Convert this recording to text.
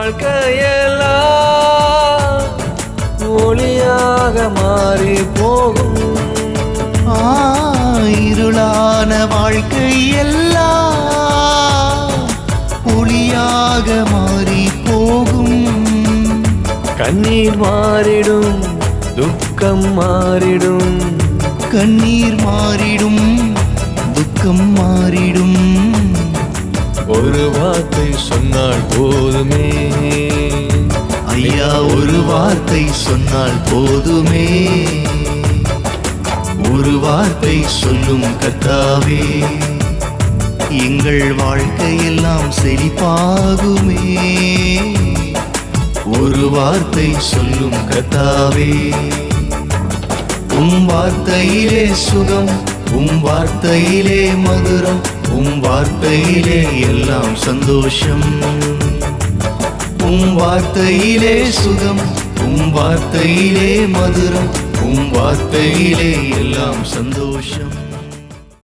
வாழ்க்கையெல்லாம் ஒளியாக மாறி போகும். இருளான வாழ்க்கை எல்லாம் ஒளியாக மாறி போகும். கண்ணீர் மாறிடும், துக்கம் மாறிடும். கண்ணீர் மாறிடும், துக்கம் மாறிடும். ஒரு வார்த்தை சொன்னால் போதுமே ஐயா, ஒரு வார்த்தை சொன்னால் போதுமே. ஒரு வார்த்தை சொல்லும் கர்த்தாவே, எங்கள் வாழ்க்கையெல்லாம் செழிப்பாகுமே. ஒரு வார்த்தை சொல்லும் கர்த்தாவே, உம் வார்த்தையிலே சுகம், உம் வார்த்தையிலே மதுரம், உம் வார்த்தையிலே எல்லாம் சந்தோஷம். உம் வார்த்தையிலே சுகம், உம் வார்த்தையிலே மதுரம், உம் வார்த்தையிலே எல்லாம் சந்தோஷம்.